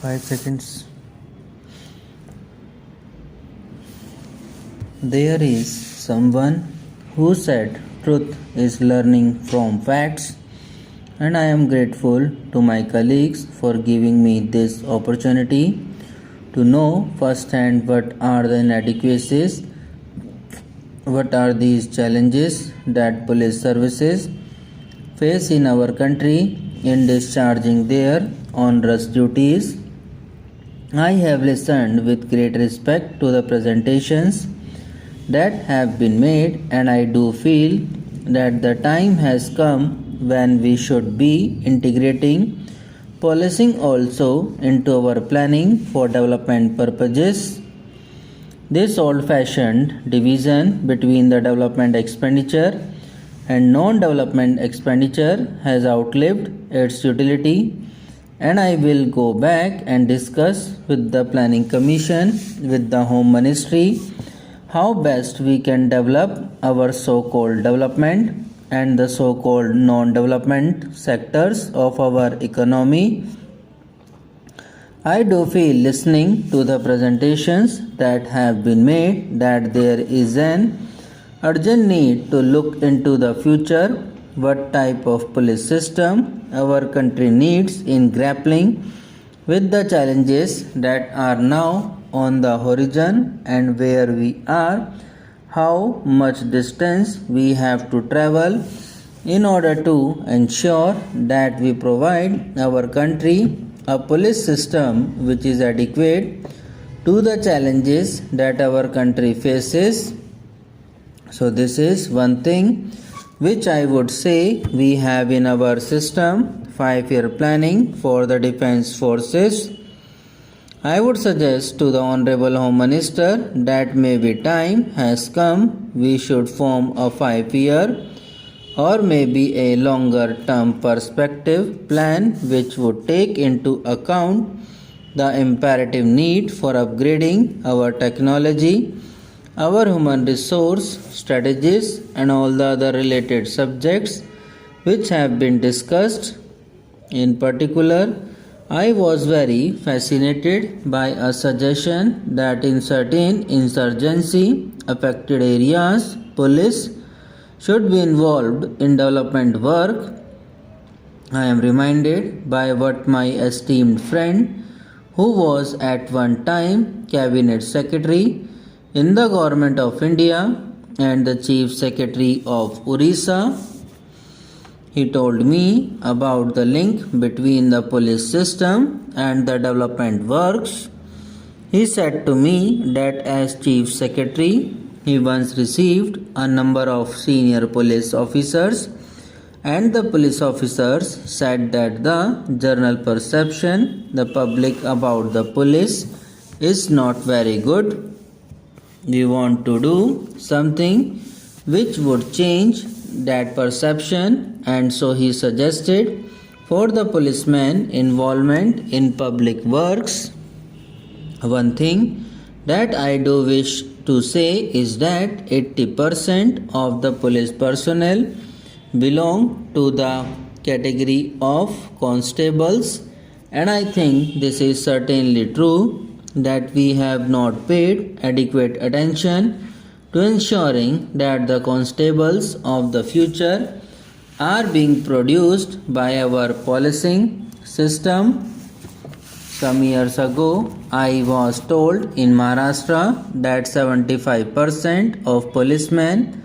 5 seconds. There is someone who said truth is learning from facts, and I am grateful to my colleagues for giving me this opportunity to know firsthand what are the inadequacies, what are these challenges that police services face in our country in discharging their onerous duties. I have listened with great respect to the presentations that have been made, and I do feel that the time has come when we should be integrating policing also into our planning for development purposes. This old fashioned division between the development expenditure and non development expenditure has outlived its utility, and I will go back and discuss with the Planning Commission, with the Home Ministry, how best we can develop our so called development and the so called non development sectors of our economy. I do feel listening to the presentations that have been made that there is an urgent need to look into the future, what type of police system our country needs in grappling with the challenges that are now on the horizon and where we are, how much distance we have to travel in order to ensure that we provide our country a police system which is adequate to the challenges that our country faces. So, this is one thing which I would say we have in our system 5-year planning for the defense forces. I would suggest to the Honorable Home Minister that maybe time has come we should form a 5-year or maybe a longer term perspective plan which would take into account the imperative need for upgrading our technology, our human resource strategies, and all the other related subjects which have been discussed. In particular, I was very fascinated by a suggestion that in certain insurgency affected areas, police should be involved in development work. I am reminded by what my esteemed friend, who was at one time Cabinet Secretary in the Government of India and the Chief Secretary of Orissa, he told me about the link between the police system and the development works. He said to me that as Chief Secretary, he once received a number of senior police officers, and the police officers said that the general perception, the public about the police, is not very good. We want to do something which would change that perception, and so he suggested for the policeman involvement in public works. One thing that I do wish to say is that 80% of the police personnel belong to the category of constables, and I think this is certainly true that we have not paid adequate attention to ensuring that the constables of the future are being produced by our policing system. Some years ago, I was told in Maharashtra that 75% of policemen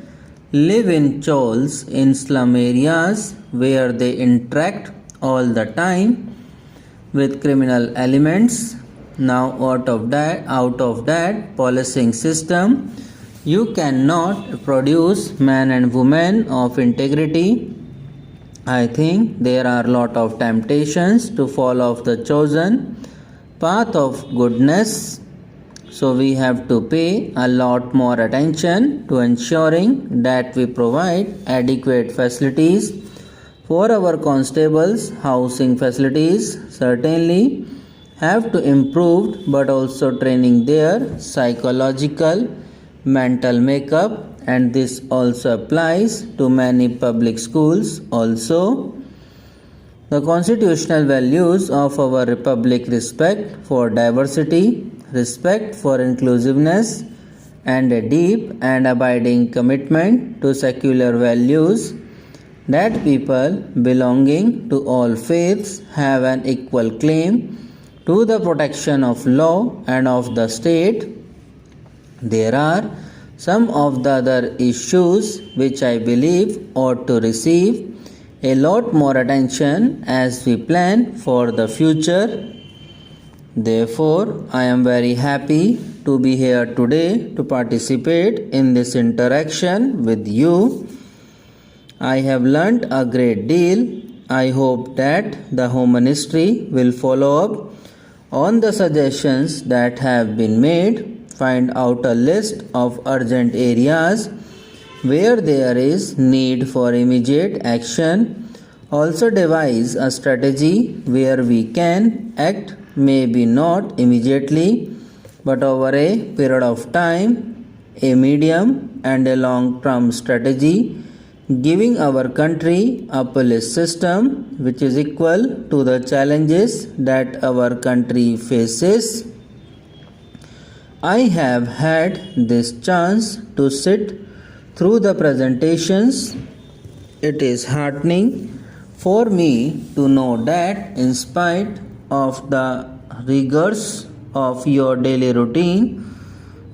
live in chawls in slum areas where they interact all the time with criminal elements. Now, out of that policing system, you cannot produce men and women of integrity. I think there are a lot of temptations to fall off the chosen path of goodness. So we have to pay a lot more attention to ensuring that we provide adequate facilities for our constables. Housing facilities certainly have to improve, but also training their psychological mental makeup, and this also applies to many public schools also. The constitutional values of our republic: respect for diversity, respect for inclusiveness, and a deep and abiding commitment to secular values that people belonging to all faiths have an equal claim to the protection of law and of the state. There are some of the other issues which I believe ought to receive a lot more attention as we plan for the future. Therefore, I am very happy to be here today to participate in this interaction with you. I have learnt a great deal. I hope that the Home Ministry will follow up on the suggestions that have been made, find out a list of urgent areas where there is need for immediate action, also devise a strategy where we can act, maybe not immediately, but over a period of time, a medium and a long-term strategy, giving our country a police system which is equal to the challenges that our country faces. I have had this chance to sit through the presentations. It is heartening for me to know that in spite of the rigors of your daily routine,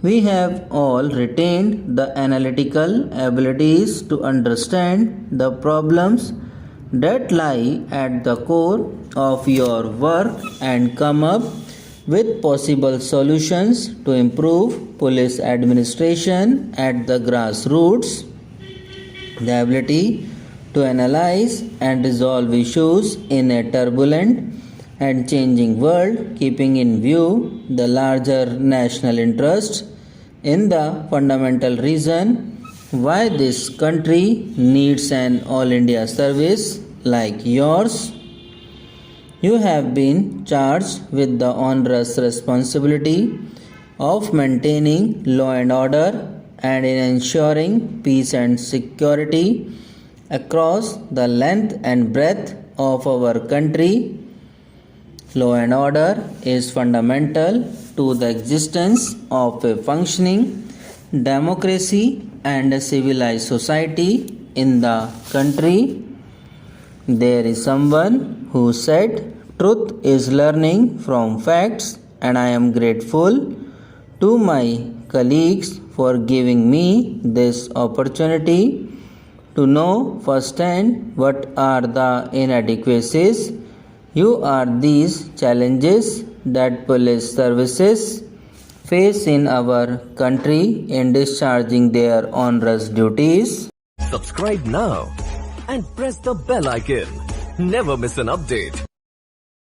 we have all retained the analytical abilities to understand the problems that lie at the core of your work and come up with possible solutions to improve police administration at the grassroots. The ability to analyze and resolve issues in a turbulent and changing world, keeping in view the larger national interest in the fundamental reason why this country needs an all India service like yours. You have been charged with the onerous responsibility of maintaining law and order and in ensuring peace and security across the length and breadth of our country. Law and order is fundamental to the existence of a functioning democracy and a civilized society in the country. There is someone who said, "Truth is learning from facts," and I am grateful to my colleagues for giving me this opportunity to know firsthand what are the inadequacies. You are these challenges that police services face in our country in discharging their onerous duties. Subscribe now and press the bell icon. Never miss an update.